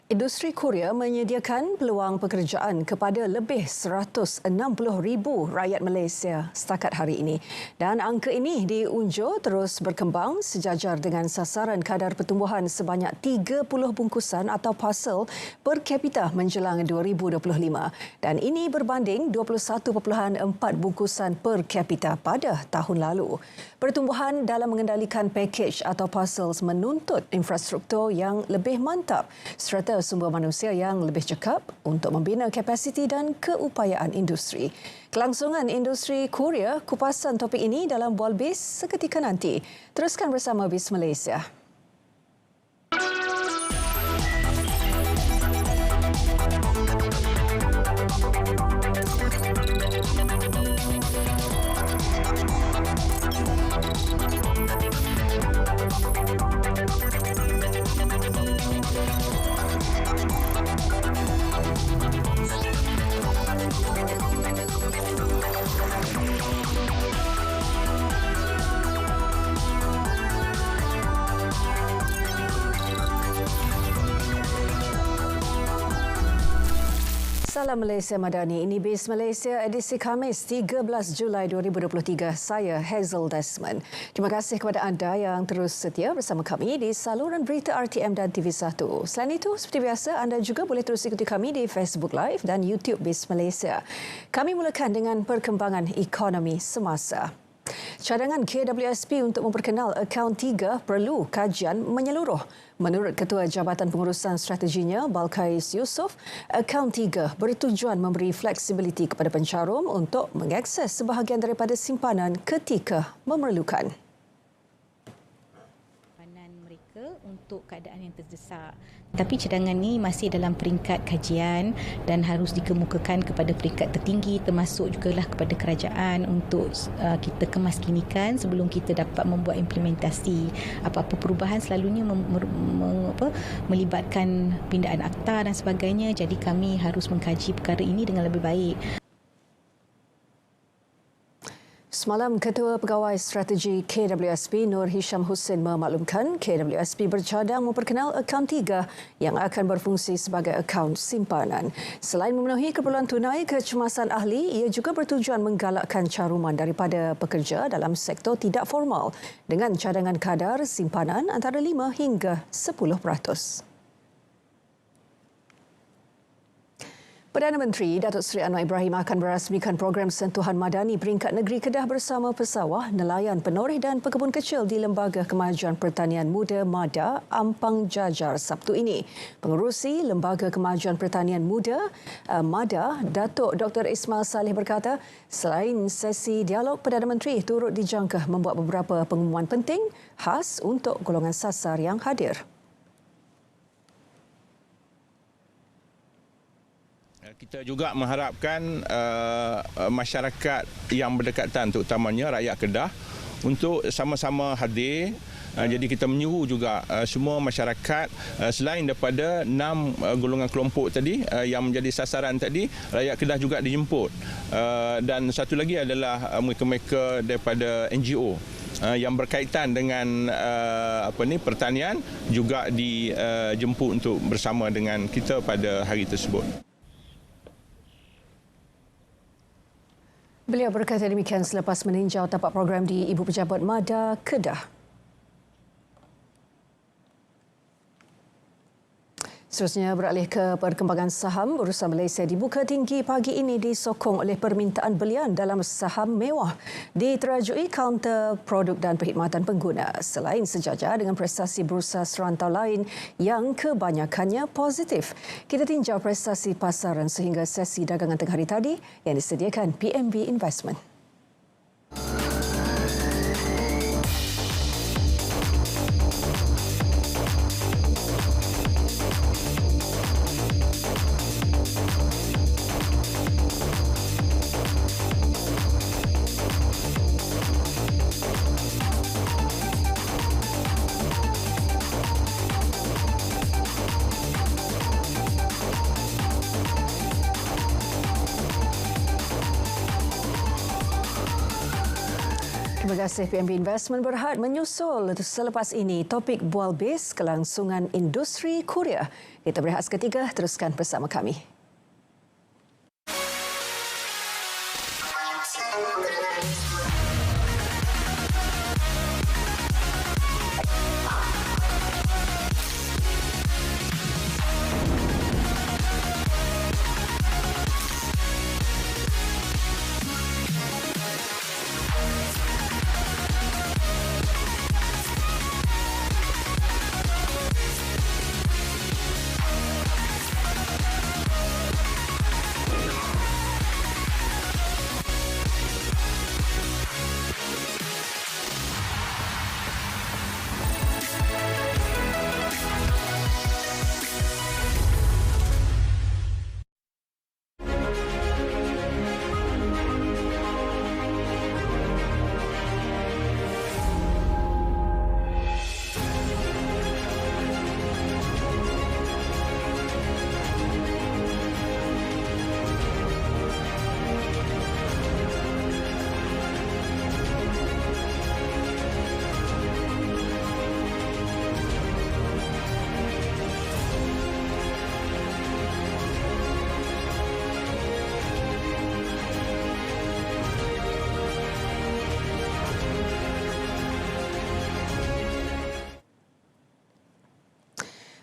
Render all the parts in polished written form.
Industri Korea menyediakan peluang pekerjaan kepada lebih 160,000 rakyat Malaysia setakat hari ini. Dan angka ini diunjur terus berkembang sejajar dengan sasaran kadar pertumbuhan sebanyak 30 bungkusan atau parcel per kapita menjelang 2025. Dan ini berbanding 21.4 bungkusan per kapita pada tahun lalu. Pertumbuhan dalam mengendalikan pakej atau parcel menuntut infrastruktur yang lebih mantap serta sumber manusia yang lebih cekap untuk membina kapasiti dan keupayaan industri. Kelangsungan industri Korea, kupasan topik ini dalam Bual BIS seketika nanti. Teruskan bersama BIS Malaysia. Salam Malaysia Madani, ini BIS Malaysia edisi Khamis 13 Julai 2023. Saya Hazel Desmond. Terima kasih kepada anda yang terus setia bersama kami di saluran berita RTM dan TV1. Selain itu, seperti biasa, anda juga boleh terus ikuti kami di Facebook Live dan YouTube BIS Malaysia. Kami mulakan dengan perkembangan ekonomi semasa. Cadangan KWSP untuk memperkenal akaun 3 perlu kajian menyeluruh. Menurut Ketua Jabatan Pengurusan Strateginya, Balkais Yusof, akaun 3 bertujuan memberi fleksibiliti kepada pencarum untuk mengakses sebahagian daripada simpanan ketika memerlukan. Untuk keadaan yang terdesak. Tapi cadangan ini masih dalam peringkat kajian dan harus dikemukakan kepada peringkat tertinggi termasuk jugalah kepada kerajaan untuk kita kemaskinikan sebelum kita dapat membuat implementasi. Apa-apa perubahan selalunya melibatkan pindaan akta dan sebagainya, jadi kami harus mengkaji perkara ini dengan lebih baik. Semalam, Ketua Pegawai Strategi KWSP Nur Hisham Hussein memaklumkan KWSP bercadang memperkenal akaun 3 yang akan berfungsi sebagai akaun simpanan. Selain memenuhi keperluan tunai kecemasan ahli, ia juga bertujuan menggalakkan caruman daripada pekerja dalam sektor tidak formal dengan cadangan kadar simpanan antara 5 hingga 10%. Perdana Menteri Datuk Seri Anwar Ibrahim akan merasmikan program sentuhan madani peringkat negeri Kedah bersama pesawah, nelayan, penoreh dan pekebun kecil di Lembaga Kemajuan Pertanian Muda MADA Ampang Jajar Sabtu ini. Pengerusi Lembaga Kemajuan Pertanian Muda MADA, Datuk Dr. Ismail Saleh berkata, selain sesi dialog, Perdana Menteri turut dijangka membuat beberapa pengumuman penting khas untuk golongan sasar yang hadir. Kita juga mengharapkan masyarakat yang berdekatan, terutamanya rakyat Kedah, untuk sama-sama hadir. Jadi kita menyuruh juga semua masyarakat selain daripada 6 golongan kelompok tadi yang menjadi sasaran tadi, rakyat Kedah juga dijemput. Dan satu lagi adalah mereka-mereka daripada NGO yang berkaitan dengan pertanian juga dijemput untuk bersama dengan kita pada hari tersebut. Beliau berkata demikian selepas meninjau tapak program di Ibu Pejabat MADA Kedah. Seterusnya beralih ke perkembangan saham. Bursa Malaysia dibuka tinggi pagi ini disokong oleh permintaan belian dalam saham mewah diterajui kaunter produk dan perkhidmatan pengguna selain sejajar dengan prestasi bursa serantau lain yang kebanyakannya positif. Kita tinjau prestasi pasaran sehingga sesi dagangan tengah hari tadi yang disediakan PMB Investment. Terima kasih. PNB Investment Berhad menyusul selepas ini topik bual bes kelangsungan industri Korea. Kita berehat seketika, teruskan bersama kami.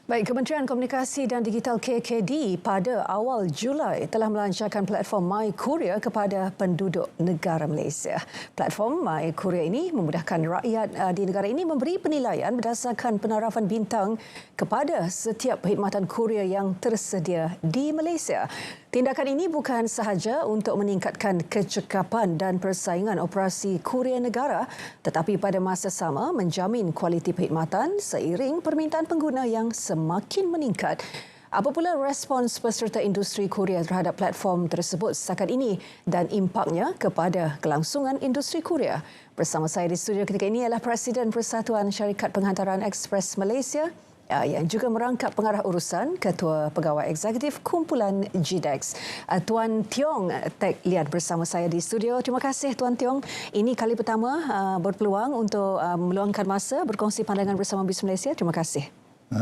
Baik, Kementerian Komunikasi dan Digital KKD pada awal Julai telah melancarkan platform My Korea kepada penduduk negara Malaysia. Platform My Korea ini memudahkan rakyat di negara ini memberi penilaian berdasarkan penarafan bintang kepada setiap perkhidmatan Korea yang tersedia di Malaysia. Tindakan ini bukan sahaja untuk meningkatkan kecekapan dan persaingan operasi Korea Negara, tetapi pada masa sama menjamin kualiti perkhidmatan seiring permintaan pengguna yang semakin meningkat. Apa pula respons peserta industri Korea terhadap platform tersebut setakat ini dan impaknya kepada kelangsungan industri Korea? Bersama saya di studio ketika ini ialah Presiden Persatuan Syarikat Penghantaran Ekspres Malaysia, yang juga merangkap pengarah urusan Ketua Pegawai Eksekutif Kumpulan GDEX, Tuan Tiong Tek Lian bersama saya di studio. Terima kasih Tuan Tiong. Ini kali pertama berpeluang untuk meluangkan masa berkongsi pandangan bersama BIS Malaysia. Terima kasih.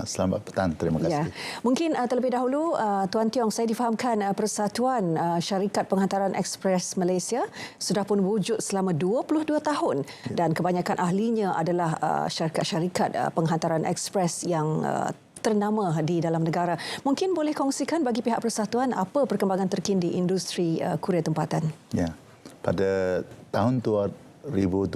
Selamat petang, terima kasih. Mungkin terlebih dahulu, Tuan Tiong, saya difahamkan Persatuan Syarikat Penghantaran Ekspres Malaysia sudah pun wujud selama 22 tahun dan kebanyakan ahlinya adalah syarikat-syarikat penghantaran ekspres yang ternama di dalam negara. Mungkin boleh kongsikan bagi pihak Persatuan apa perkembangan terkini di industri kurir tempatan? Ya, pada tahun 2022,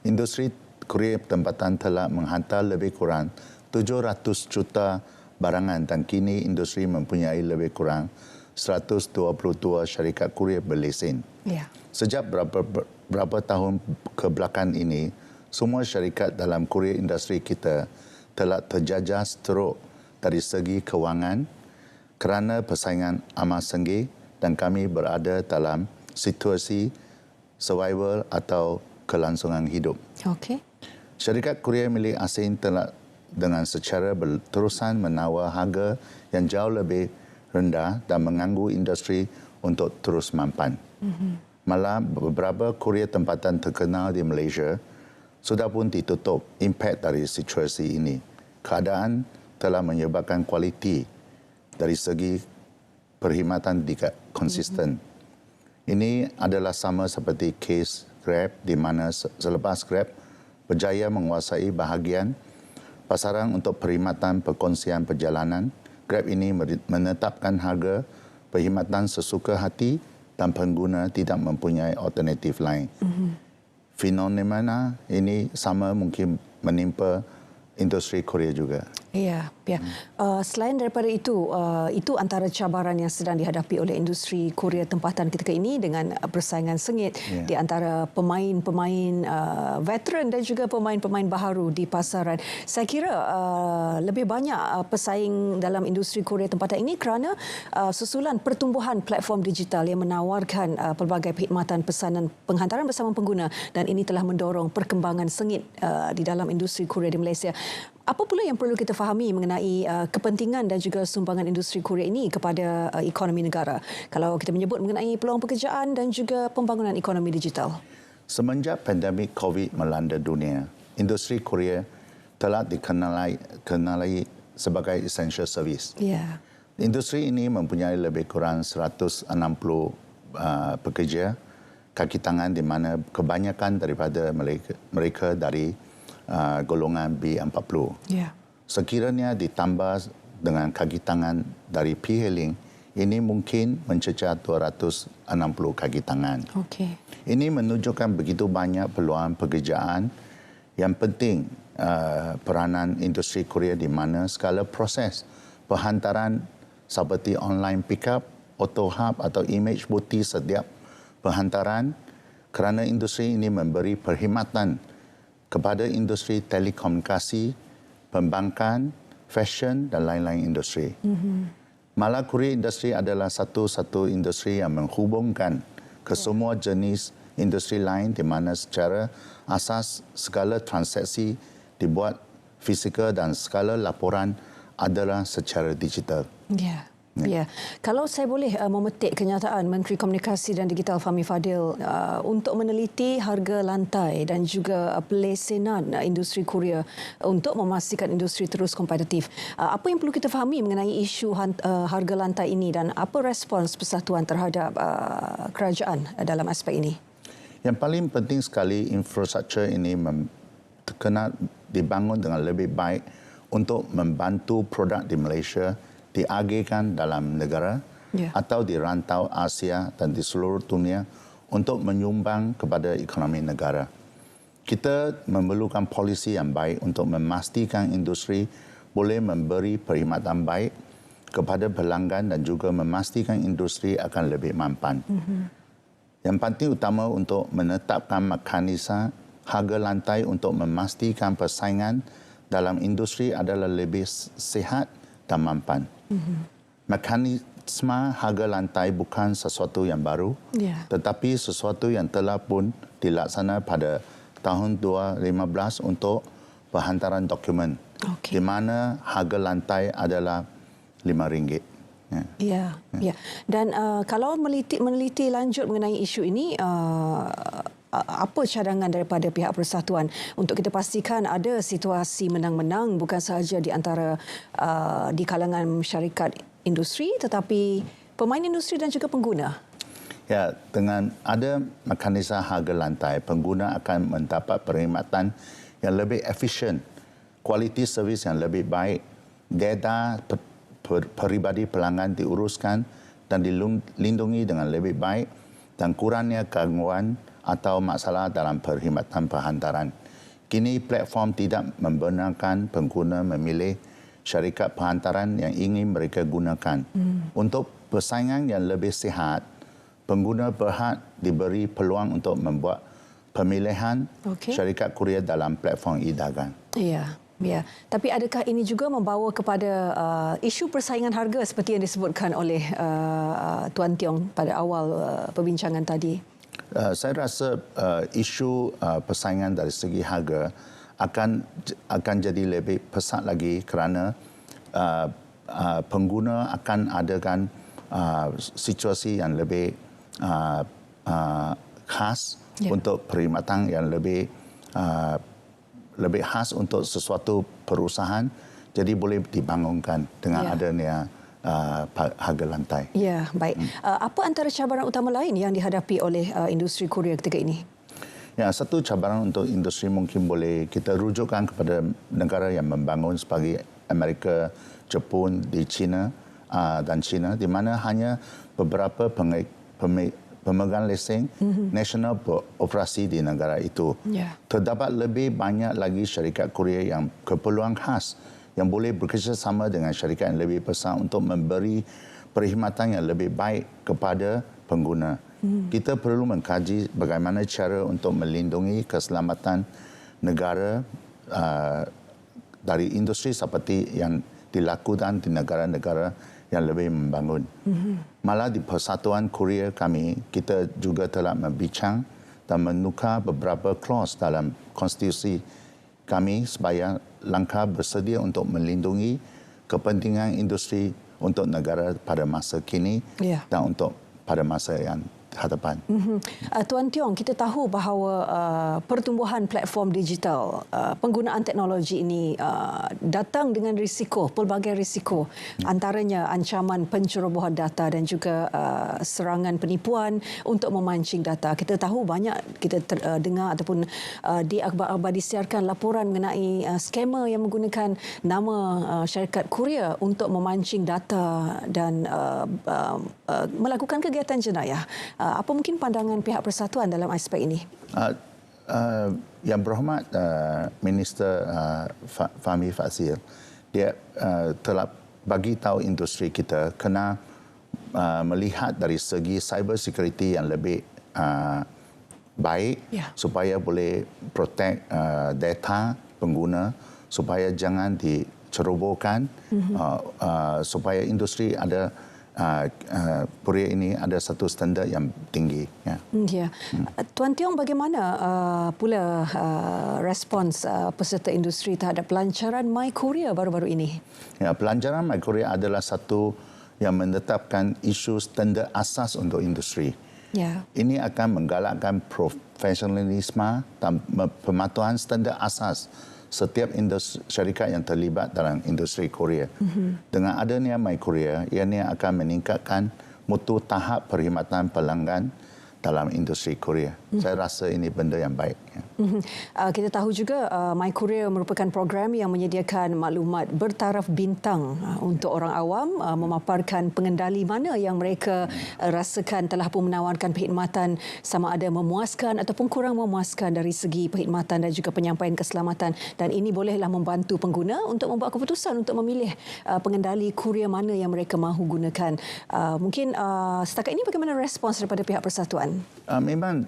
industri kurir tempatan telah menghantar lebih kurang 700 juta barangan dan kini industri mempunyai lebih kurang 122 syarikat kurir berlesen. Ya. Sejak berapa tahun kebelakang ini, semua syarikat dalam kurir industri kita telah terjajah teruk dari segi kewangan kerana persaingan amat sengit dan kami berada dalam situasi survival atau kelangsungan hidup. Okey. Syarikat kurir milik asing telah dengan secara berterusan menawar harga yang jauh lebih rendah dan mengganggu industri untuk terus mampan. Malah beberapa kurir tempatan terkenal di Malaysia sudah pun ditutup impak dari situasi ini. Keadaan telah menyebabkan kualiti dari segi perkhidmatan tidak konsisten. Ini adalah sama seperti kes Grab di mana selepas Grab berjaya menguasai bahagian pasaran untuk perkhidmatan perkongsian perjalanan, Grab ini menetapkan harga perkhidmatan sesuka hati dan pengguna tidak mempunyai alternatif lain. Fenomena ini sama mungkin menimpa industri Korea juga. Ya. Selain daripada itu antara cabaran yang sedang dihadapi oleh industri kurir tempatan ketika ini dengan persaingan sengit di antara pemain-pemain veteran dan juga pemain-pemain baharu di pasaran. Saya kira lebih banyak pesaing dalam industri kurir tempatan ini kerana susulan pertumbuhan platform digital yang menawarkan pelbagai perkhidmatan pesanan penghantaran bersama pengguna dan ini telah mendorong perkembangan sengit di dalam industri kurir di Malaysia. Apa pula yang perlu kita fahami mengenai kepentingan dan juga sumbangan industri kurir ini kepada ekonomi negara? Kalau kita menyebut mengenai peluang pekerjaan dan juga pembangunan ekonomi digital. Semenjak pandemik COVID melanda dunia, industri Korea telah dikenali sebagai essential service. Ya. Industri ini mempunyai lebih kurang 160 pekerja kaki tangan di mana kebanyakan daripada mereka dari golongan B40. Ya. Sekiranya ditambah dengan kaki tangan dari P-Hailing, ini mungkin mencecah 260 kaki tangan. Okey. Ini menunjukkan begitu banyak peluang pekerjaan yang penting peranan industri Korea di mana segala proses penghantaran seperti online pickup, auto hub atau image bukti setiap penghantaran kerana industri ini memberi perkhidmatan kepada industri telekomunikasi, pembankan, fashion dan lain-lain industri. Malah Korea industri adalah satu-satu industri yang menghubungkan ke semua jenis industri lain di mana secara asas segala transaksi dibuat fizikal dan segala laporan adalah secara digital. Ya. Ya. Kalau saya boleh memetik kenyataan Menteri Komunikasi dan Digital Fahmi Fadil untuk meneliti harga lantai dan juga pelesenan industri Korea untuk memastikan industri terus kompetitif. Apa yang perlu kita fahami mengenai isu harga lantai ini dan apa respons Persatuan terhadap kerajaan dalam aspek ini? Yang paling penting sekali infrastruktur ini kena dibangun dengan lebih baik untuk membantu produk di Malaysia diagihkan dalam negara atau di rantau Asia dan di seluruh dunia untuk menyumbang kepada ekonomi negara. Kita memerlukan polisi yang baik untuk memastikan industri boleh memberi perkhidmatan baik kepada pelanggan dan juga memastikan industri akan lebih mampan. Yang penting utama untuk menetapkan mekanisme harga lantai untuk memastikan persaingan dalam industri adalah lebih sihat dan mampan. Mekanisme harga lantai bukan sesuatu yang baru, tetapi sesuatu yang telah pun dilaksana pada tahun 2015 untuk penghantaran dokumen, di mana harga lantai adalah RM5. Ya. Dan kalau meneliti lanjut mengenai isu ini, apa cadangan daripada pihak persatuan untuk kita pastikan ada situasi menang-menang bukan sahaja di antara di kalangan syarikat industri tetapi pemain industri dan juga pengguna? Ya, dengan ada mekanisme harga lantai, pengguna akan mendapat perkhidmatan yang lebih efisien, kualiti servis yang lebih baik, data peribadi pelanggan diuruskan dan dilindungi dengan lebih baik dan kurangnya gangguan atau masalah dalam perkhidmatan penghantaran. Kini platform tidak membenarkan pengguna memilih syarikat penghantaran yang ingin mereka gunakan. Untuk persaingan yang lebih sihat, pengguna berhak diberi peluang untuk membuat pemilihan syarikat kurier dalam platform e-dagang. Ya, tapi adakah ini juga membawa kepada isu persaingan harga seperti yang disebutkan oleh Tuan Tiong pada awal perbincangan tadi? Saya rasa isu persaingan dari segi harga akan jadi lebih pesat lagi kerana pengguna akan adakan situasi yang lebih khas untuk perkhidmatan yang lebih khas untuk sesuatu perusahaan, jadi boleh dibangunkan dengan adanya harga lantai. Ya, baik. Apa antara cabaran utama lain yang dihadapi oleh industri Korea ketika ini? Ya, satu cabaran untuk industri mungkin boleh kita rujukkan kepada negara yang membangun sebagai Amerika, Jepun, di China dan China, di mana hanya beberapa pemegang lesen nasional beroperasi di negara itu. Terdapat lebih banyak lagi syarikat Korea yang keperluan khas yang boleh bekerjasama dengan syarikat yang lebih besar untuk memberi perkhidmatan yang lebih baik kepada pengguna. Kita perlu mengkaji bagaimana cara untuk melindungi keselamatan negara dari industri seperti yang dilakukan di negara-negara yang lebih membangun. Malah di Persatuan Korea kami, kita juga telah membincang dan menukar beberapa clause dalam konstitusi kami supaya langkah bersedia untuk melindungi kepentingan industri untuk negara pada masa kini dan untuk pada masa yang hadapan. Tuan Tiong, kita tahu bahawa pertumbuhan platform digital, penggunaan teknologi ini datang dengan risiko, pelbagai risiko. Antaranya ancaman pencerobohan data dan juga serangan penipuan untuk memancing data. Kita tahu banyak kita dengar ataupun di akhbar-akhbar disiarkan laporan mengenai skamer yang menggunakan nama syarikat kurier untuk memancing data dan melakukan kegiatan jenayah. Apa mungkin pandangan pihak Persatuan dalam aspek ini? Yang berhormat Minister Fahmi Fadzil, dia telah bagi tahu industri kita kena melihat dari segi cyber security yang lebih baik supaya boleh protect data pengguna, supaya jangan dicerobohkan, supaya industri ada kurier ini ada satu standard yang tinggi. Ya. Tuan Tiong, bagaimana pula respons peserta industri terhadap pelancaran MyKorea baru-baru ini? Ya, pelancaran MyKorea adalah satu yang menetapkan isu standard asas untuk industri. Ya. Ini akan menggalakkan profesionalisme dan pematuhan standard asas setiap syarikat yang terlibat dalam industri Korea. Dengan adanya MyKorea, ianya akan meningkatkan mutu tahap perkhidmatan pelanggan dalam industri Korea. Saya rasa ini benda yang baik. Kita tahu juga MyKorea merupakan program yang menyediakan maklumat bertaraf bintang untuk orang awam, memaparkan pengendali mana yang mereka rasakan telah pun menawarkan perkhidmatan sama ada memuaskan ataupun kurang memuaskan dari segi perkhidmatan dan juga penyampaian keselamatan, dan ini bolehlah membantu pengguna untuk membuat keputusan untuk memilih pengendali kurier mana yang mereka mahu gunakan. Mungkin setakat ini bagaimana respons daripada pihak Persatuan? Memang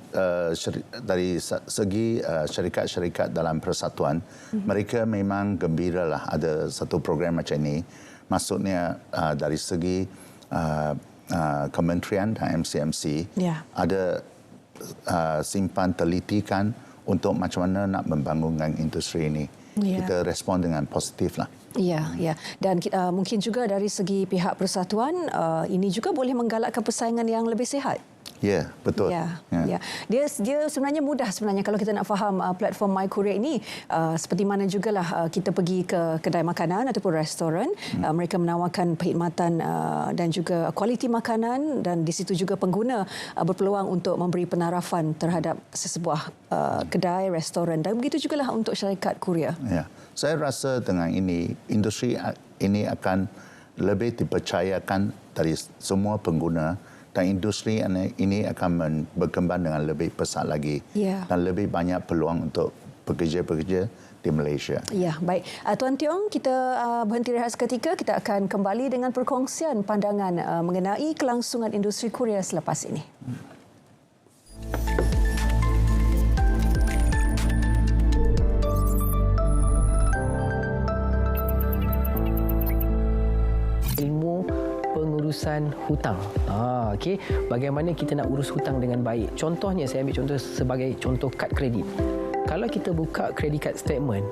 dari segi syarikat-syarikat dalam persatuan, mereka memang gembiralah ada satu program macam ini. Maksudnya dari segi kementerian dan MCMC ada simpan telitikan untuk macam mana nak membangunkan industri ini. Kita respon dengan positif lah. Ya. Dan mungkin juga dari segi pihak Persatuan, ini juga boleh menggalakkan persaingan yang lebih sihat. Ya, betul. Ya. Dia sebenarnya mudah sebenarnya kalau kita nak faham platform MyKorea ini, seperti mana jugalah kita pergi ke kedai makanan ataupun restoran, mereka menawarkan perkhidmatan dan juga kualiti makanan, dan di situ juga pengguna berpeluang untuk memberi penarafan terhadap sesebuah kedai, restoran, dan begitu jugalah untuk syarikat kurier. Ya. Saya rasa dengan ini industri ini akan lebih dipercayakan dari semua pengguna, dan industri ini akan berkembang dengan lebih pesat lagi dan lebih banyak peluang untuk pekerja-pekerja di Malaysia. Ya, baik. Tuan Tiong, kita berhenti rehat seketika. Kita akan kembali dengan perkongsian pandangan mengenai kelangsungan industri kurier selepas ini. Pengurusan hutang. Okey, bagaimana kita nak urus hutang dengan baik? Contohnya, saya ambil contoh sebagai contoh kad kredit. Kalau kita buka credit card statement,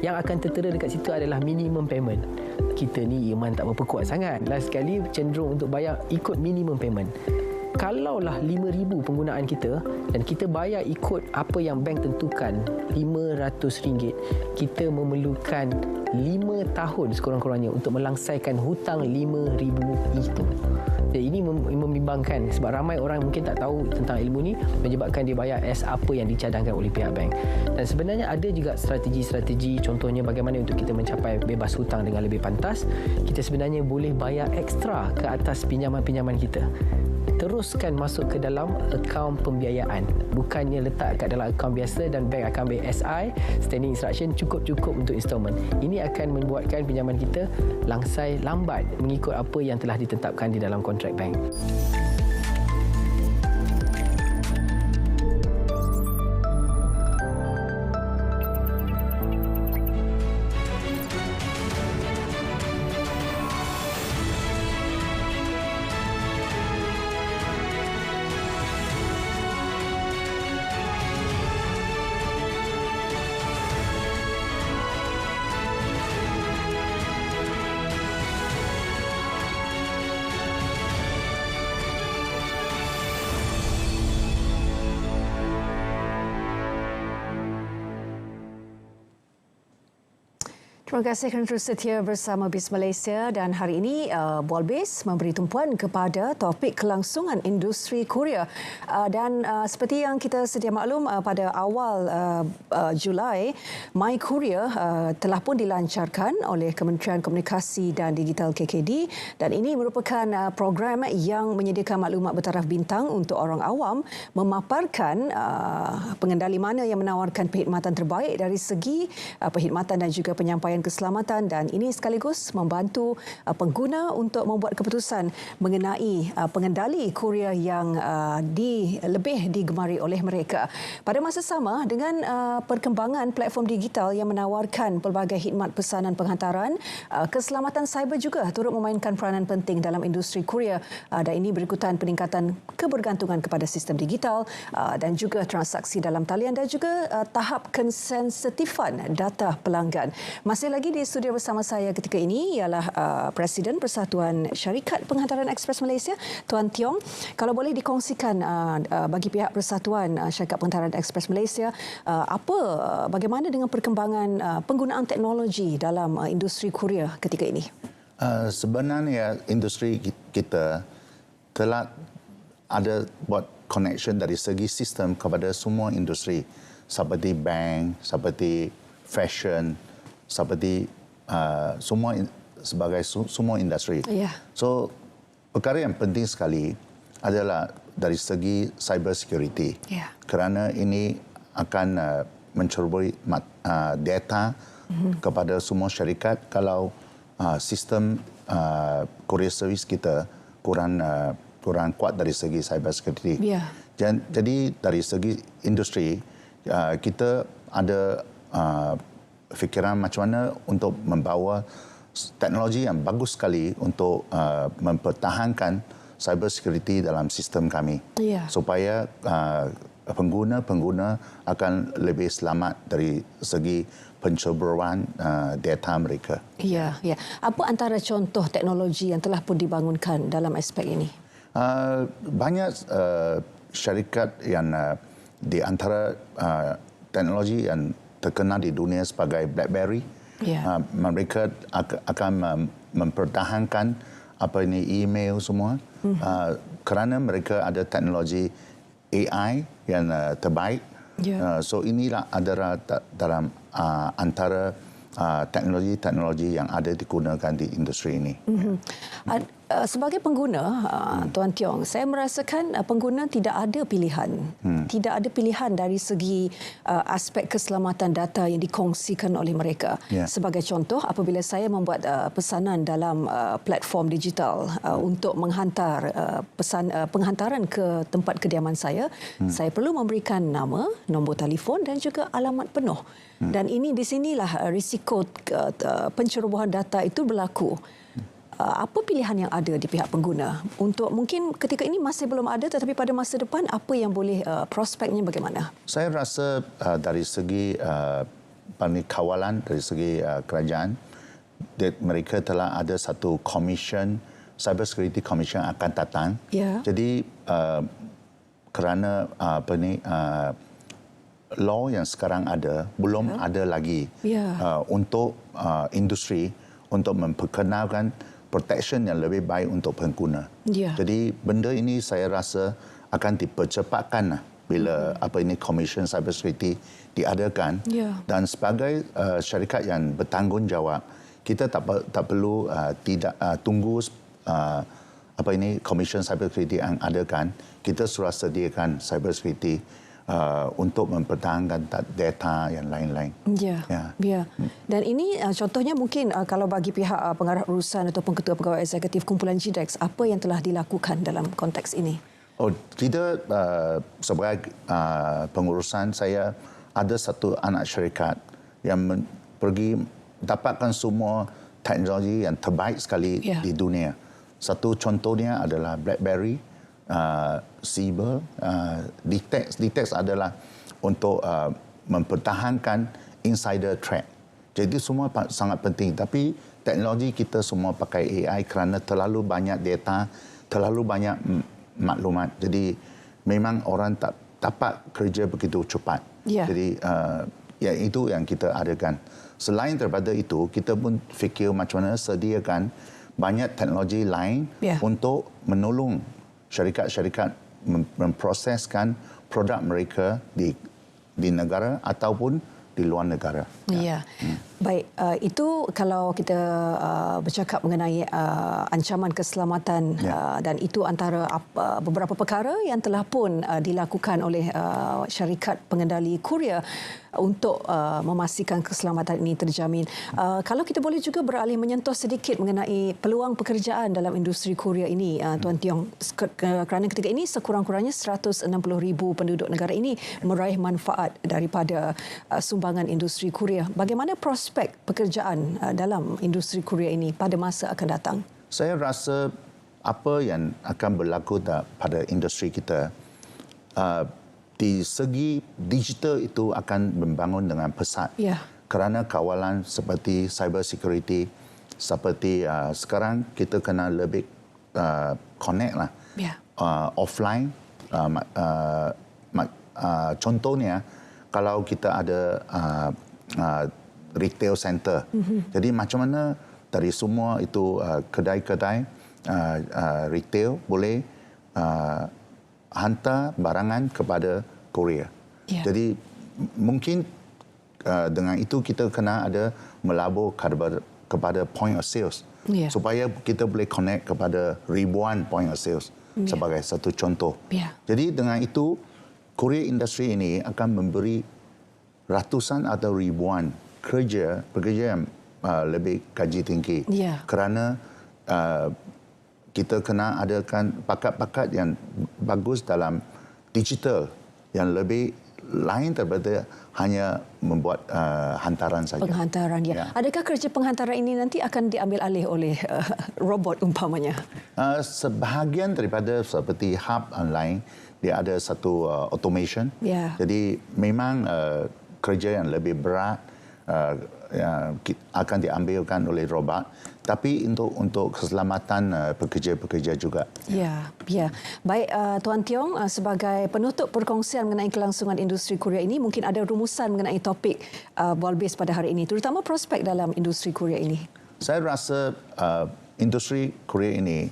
yang akan tertera dekat situ adalah minimum payment. Kita ni iman tak berapa kuat sangat. Last sekali cenderung untuk bayar ikut minimum payment. Kalaulah RM5,000 penggunaan kita dan kita bayar ikut apa yang bank tentukan, RM500, kita memerlukan 5 tahun sekurang-kurangnya untuk melangsaikan hutang RM5,000 itu. Jadi ini membimbangkan sebab ramai orang mungkin tak tahu tentang ilmu ni, menyebabkan dia bayar as apa yang dicadangkan oleh pihak bank. Dan sebenarnya ada juga strategi-strategi, contohnya bagaimana untuk kita mencapai bebas hutang dengan lebih pantas. Kita sebenarnya boleh bayar ekstra ke atas pinjaman-pinjaman kita. Teruskan masuk ke dalam akaun pembiayaan. Bukannya letak kat dalam akaun biasa dan bank akan ambil SI, standing instruction, cukup-cukup untuk installment. Ini akan membuatkan pinjaman kita langsai lambat mengikut apa yang telah ditetapkan di dalam kontrak bank. Terima kasih kerana terus setia bersama BIS Malaysia dan hari ini Bual BIS memberi tumpuan kepada topik kelangsungan industri Korea dan seperti yang kita sedia maklum pada awal Julai My Korea telah pun dilancarkan oleh Kementerian Komunikasi dan Digital KKD dan ini merupakan program yang menyediakan maklumat bertaraf bintang untuk orang awam memaparkan pengendali mana yang menawarkan perkhidmatan terbaik dari segi perkhidmatan dan juga penyampaian keselamatan dan ini sekaligus membantu pengguna untuk membuat keputusan mengenai pengendali Korea yang lebih digemari oleh mereka. Pada masa sama dengan perkembangan platform digital yang menawarkan pelbagai khidmat pesanan penghantaran, keselamatan cyber juga turut memainkan peranan penting dalam industri Korea dan ini berikutan peningkatan kebergantungan kepada sistem digital dan juga transaksi dalam talian dan juga tahap konsensitifan data pelanggan. Masih lagi di studio bersama saya ketika ini ialah Presiden Persatuan Syarikat Penghantaran Ekspres Malaysia, Tuan Tiong. Kalau boleh dikongsikan bagi pihak Persatuan Syarikat Penghantaran Ekspres Malaysia, bagaimana dengan perkembangan penggunaan teknologi dalam industri Korea ketika ini? Sebenarnya industri kita telah ada buat connection dari segi sistem kepada semua industri seperti bank, seperti fashion, seperti semua industri. Yeah. So perkara yang penting sekali adalah dari segi cyber security. Yeah. Kerana ini akan mencerubui data kepada semua syarikat kalau sistem courier service kita kurang kuat dari segi cyber security. Yeah. Jadi dari segi industri kita ada fikiran macam mana untuk membawa teknologi yang bagus sekali untuk mempertahankan cyber security dalam sistem kami. Yeah. Supaya pengguna akan lebih selamat dari segi penceburuan data mereka. Ya, ya. Apa antara contoh teknologi yang telah pun dibangunkan dalam aspek ini? Banyak syarikat yang di antara teknologi yang terkenal di dunia sebagai BlackBerry. Yeah. Mereka akan mempertahankan email semua kerana mereka ada teknologi AI yang terbaik. Yeah. So inilah adalah dalam antara teknologi-teknologi yang ada digunakan di industri ini. Sebagai pengguna, Tuan Tiong, saya merasakan pengguna tidak ada pilihan. Tidak ada pilihan dari segi aspek keselamatan data yang dikongsikan oleh mereka. Yeah. Sebagai contoh, apabila saya membuat pesanan dalam platform digital untuk menghantar penghantaran ke tempat kediaman saya perlu memberikan nama, nombor telefon dan juga alamat penuh. Dan ini di sinilah risiko pencerobohan data itu berlaku. Apa pilihan yang ada di pihak pengguna untuk mungkin ketika ini masih belum ada tetapi pada masa depan apa yang boleh prospeknya bagaimana? Saya rasa dari segi kawalan dari segi kerajaan mereka telah ada satu commission, cyber security commission akan datang. Yeah. Jadi kerana law yang sekarang ada belum ada lagi untuk industri untuk memperkenalkan protection yang lebih baik untuk pengguna. Yeah. Jadi benda ini saya rasa akan dipercepatkan bila Commission Cyber Security diadakan. Yeah. Dan sebagai syarikat yang bertanggungjawab, kita tak perlu tunggu Commission Cyber Security yang adakan. Kita sudah sediakan cyber security untuk mempertahankan data yang lain-lain. Ya. Dan ini contohnya mungkin kalau bagi pihak pengarah urusan ataupun ketua pegawai eksekutif kumpulan GDEX, apa yang telah dilakukan dalam konteks ini? Kita sebagai pengurusan saya ada satu anak syarikat yang pergi dapatkan semua teknologi yang terbaik sekali di dunia. Satu contohnya adalah BlackBerry, Siebel, Ditex adalah untuk mempertahankan insider threat. Jadi semua sangat penting. Tapi teknologi kita semua pakai AI kerana terlalu banyak data, terlalu banyak maklumat. Jadi memang orang tak dapat kerja begitu cepat. Yeah. Jadi ya itu yang kita adakan. Selain daripada itu, kita pun fikir macam mana sediakan banyak teknologi lain untuk menolong syarikat-syarikat memproseskan produk mereka di negara ataupun di luar negara. Ya. Baik, itu kalau kita bercakap mengenai ancaman keselamatan dan itu antara beberapa perkara yang telah pun dilakukan oleh syarikat pengendali kurir untuk memastikan keselamatan ini terjamin. Kalau kita boleh juga beralih menyentuh sedikit mengenai peluang pekerjaan dalam industri kurir ini, Tuan Tiong, kerana ketika ini sekurang-kurangnya 160,000 penduduk negara ini meraih manfaat daripada sumbangan industri kurir. Bagaimana prospek pekerjaan dalam industri kurir ini pada masa akan datang? Saya rasa apa yang akan berlaku pada industri kita, di segi digital itu akan membangun dengan pesat. Kerana kawalan seperti cyber security, seperti sekarang kita kena lebih connect lah. Offline. Contohnya, kalau kita ada retail center. Jadi macam mana dari semua itu kedai-kedai retail boleh hantar barangan kepada Korea. Jadi mungkin dengan itu kita kena ada melabur kepada point of sales supaya kita boleh connect kepada ribuan point of sales sebagai satu contoh. Jadi dengan itu Korea industri ini akan memberi ratusan atau ribuan pekerja yang lebih gaji tinggi. Kerana kita kena adakan pakat-pakat yang bagus dalam digital yang lebih lain daripada hanya membuat hantaran saja. Penghantaran, Adakah kerja penghantaran ini nanti akan diambil alih oleh robot umpamanya? Sebahagian daripada seperti hub online, dia ada satu automation. Jadi memang kerja yang lebih berat akan diambilkan oleh robot, tapi untuk keselamatan pekerja-pekerja juga. Baik, Tuan Tiong, sebagai penutup perkongsian mengenai kelangsungan industri kurir ini, mungkin ada rumusan mengenai topik Bualbis pada hari ini, terutama prospek dalam industri kurir ini. Saya rasa industri kurir ini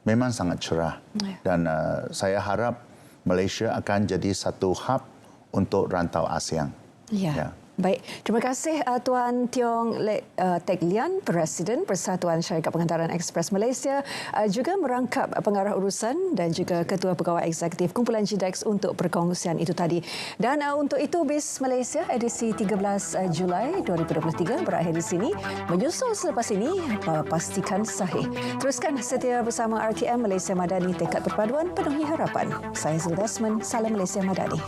memang sangat cerah dan saya harap Malaysia akan jadi satu hub untuk rantau ASEAN. Baik, terima kasih Tuan Tiong Teck Lian, Presiden Persatuan Syarikat Penghantaran Ekspres Malaysia, juga merangkap pengarah urusan dan juga Ketua Pegawai Eksekutif Kumpulan GDEX untuk perkongsian itu tadi. Dan untuk itu BIS Malaysia edisi 13 Julai 2023 berakhir di sini. Menyusul selepas ini, pastikan sahih. Teruskan setia bersama RTM Malaysia Madani, tekad perpaduan penuhi harapan. Saya Zul Desmond, salam Malaysia Madani.